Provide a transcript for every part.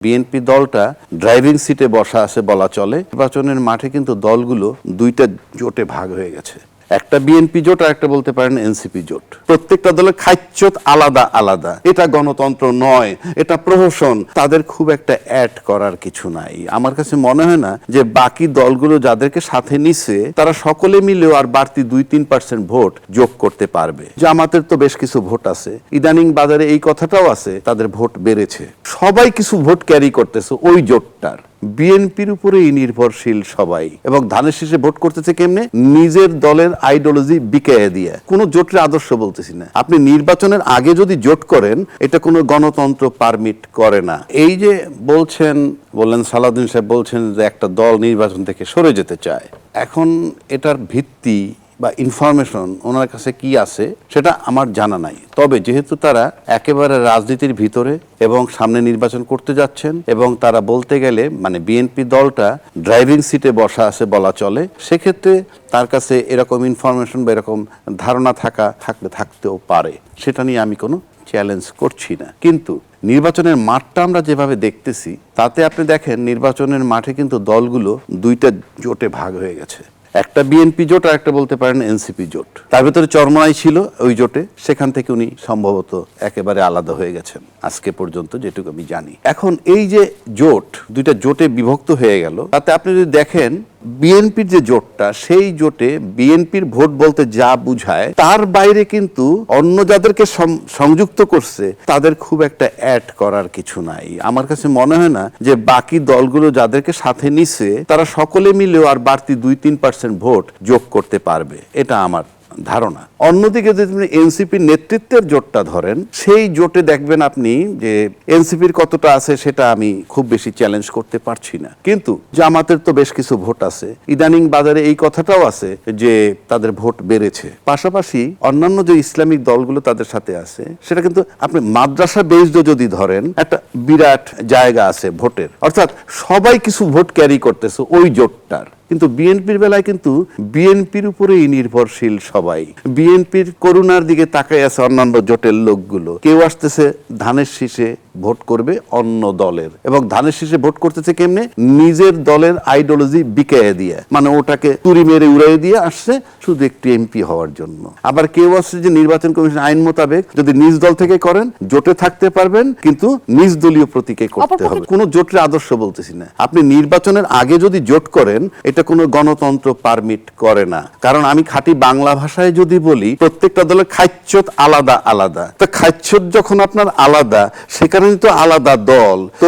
BNP দলটা driving সিটে বসা আছে বলা চলে। নির্বাচনের মাঠে কিন্তু দলগুলো দুইটা জোটে ভাগ হয়ে গেছে, একটা বিএনপি জোট আর একটা বলতে পারেন এনসিপি জোট। প্রত্যেকটা দলের খাইচ্চত আলাদা আলাদা। এটা গণতন্ত্র নয়, এটা প্রহসন। তাদের খুব একটা অ্যাড করার কিছু নাই। আমার কাছে মনে হয় না যে বাকি দলগুলো যাদেরকে সাথে নিছে তারা সকলে মিলেও আর বাড়তি 2-3% ভোট যোগ করতে পারবে। জামাতের তো বেশ কিছু ভোট আছে, ইদানিং বাজারে এই কথাটাও আছে তাদের ভোট বেড়েছে। সবাই কিছু ভোট ক্যারি করতেছে ওই জোটটার। বিএনপির উপরেই নির্ভরশীল সবাই, এবং ধানের শীষে ভোট করতেছে কেমনে? নিজের দলের আইডিওলজি বিকাইয়া দিয়ে। কোন জোটের আদর্শ বলতেছি না। আপনি নির্বাচনের আগে যদি জোট করেন, এটা কোনো গণতন্ত্র পারমিট করে না। এই যে বললেন সালাউদ্দিন সাহেব বলছেন যে একটা দল নির্বাচন থেকে সরে যেতে চায়, এখন এটার ভিত্তি বা ইনফরমেশন ওনার কাছে কি আছে সেটা আমার জানা নাই। তবে যেহেতু তারা একেবারে রাজনীতির ভিতরে এবং সামনে নির্বাচন করতে যাচ্ছেন, এবং তারা বলতে গেলে বিএনপি দলটা ড্রাইভিং সিটে বসা আছে বলা চলে, সেক্ষেত্রে তার কাছে এরকম ইনফরমেশন বা এরকম ধারণা থাকতেও পারে। সেটা নিয়ে আমি কোনো চ্যালেঞ্জ করছি না। কিন্তু নির্বাচনের মাঠটা আমরা যেভাবে দেখতেছি, তাতে আপনি দেখেন নির্বাচনের মাঠে কিন্তু দলগুলো দুইটা জোটে ভাগ হয়ে গেছে, একটা বিএনপি জোট আর একটা বলতে পারেন এনসিপি জোট। তার ভিতরে চরমনাই ছিল ওই জোটে, সেখান থেকে উনি সম্ভবত একেবারে আলাদা হয়ে গেছেন আজকে পর্যন্ত যেটুকু আমি জানি। এখন এই যে জোট দুইটা জোটে বিভক্ত হয়ে গেল, তাতে আপনি যদি দেখেন বিএনপির যে জোটটা, সেই জোটে বিএনপির ভোট বলতে যা বুঝায় তার বাইরে কিন্তু অন্য যাদেরকে সংযুক্ত করছে তাদের খুব একটা অ্যাড করার কিছু নাই। আমার কাছে মনে হয় না যে বাকি দলগুলো যাদেরকে সাথে নিছে তারা সকলে মিলেও আর বাড়তি 2-3% ভোট যোগ করতে পারবে, এটা আমার ধারণা। অন্যদিকে যদি আপনি এনসিপির নেতৃত্বের জোটটা ধরেন, সেই জোটে দেখবেন আপনি যে এনসিপির কতটা আছে সেটা আমি খুব বেশি চ্যালেঞ্জ করতে পারছি না। কিন্তু জামাতের তো বেশ কিছু ভোট আছে, ইদানিং বাজারে এই কথাটাও আছে যে তাদের ভোট বেড়েছে। পাশাপাশি অন্যান্য যে ইসলামিক দলগুলো তাদের সাথে আছে, সেটা কিন্তু আপনি মাদ্রাসা বেসড যদি ধরেন, একটা বিরাট জায়গা আছে ভোটের, অর্থাৎ সবাই কিছু ভোট ক্যারি করতেছে ওই জোটটার। কিন্তু বিএনপির বেলায় কিন্তু বিএনপির উপরেই নির্ভরশীল সবাই। বিএনপির করুণার দিকে তাকাই আছে অন্যান্য জোটের লোকগুলো। কেউ আসতেছে ধানের শীষে ভোট করবে অন্য দলের, এবং ধানের শীষে ভোট করতেছে কেমনে? নিজের দলের আইডিওলজি বিকাইয়া দিয়ে, ওটাকে তুড়ি মেরে উড়াই দিয়ে আসছে শুধু একটু এমপি হওয়ার জন্য। আবার কেউ আসছে যে নির্বাচন কমিশন আইন মোতাবেক যদি নিজ দল থেকে করেন জোটে থাকতে পারবেন, কিন্তু নিজ দলীয় প্রতীকে করতে হবে। কোন জোটের আদর্শ বলতেছি না। আপনি নির্বাচনের আগে যদি জোট করেন, এটা কোনো গণতন্ত্র পারমিট করে না। কারণ আমি খাঁটি বাংলা ভাষায় যদি বলি, প্রত্যেকটা দলের খাইচ্চত আলাদা আলাদা। তো খাইচ্চত যখন আপনার আলাদা, সেখানে তো আলাদা দল। তো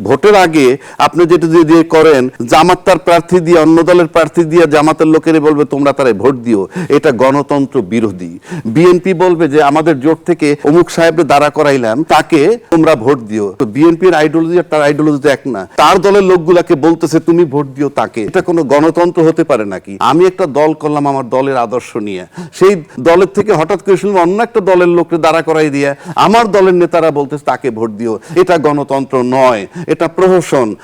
ভোটের আগে আপনি যেটা যদি করেন, জামাত তার প্রার্থী দিয়ে অন্য দলের প্রার্থী দিয়ে জামাতের লোকেরা বলবে তোমরা তারাই ভোট দিও, এটা গণতন্ত্র বিরোধী। বিএনপি বলবে যে আমাদের জোট থেকে অমুক সাহেবকে দাঁড়া করাইলাম, তাকে তোমরা ভোট দিও। তো বিএনপির আইডিওলজি আর তার আইডিওলজি এক না। তার দলের লোকগুলাকে বলতেছে তুমি ভোট দিও তাকে। এটা কোনো গণতন্ত্র হতে পারে নাকি? আমি একটা দল করলাম আমার দলের আদর্শ নিয়ে, সেই দলের থেকে হঠাৎ করে শুনলাম অন্য একটা দলের লোককে দাঁড়া করাই দিয়ে আমার দলের নেতারা বলতেছে তাকে ভোট দিও। এটা গণতন্ত্র নয়, এটা প্রহসন।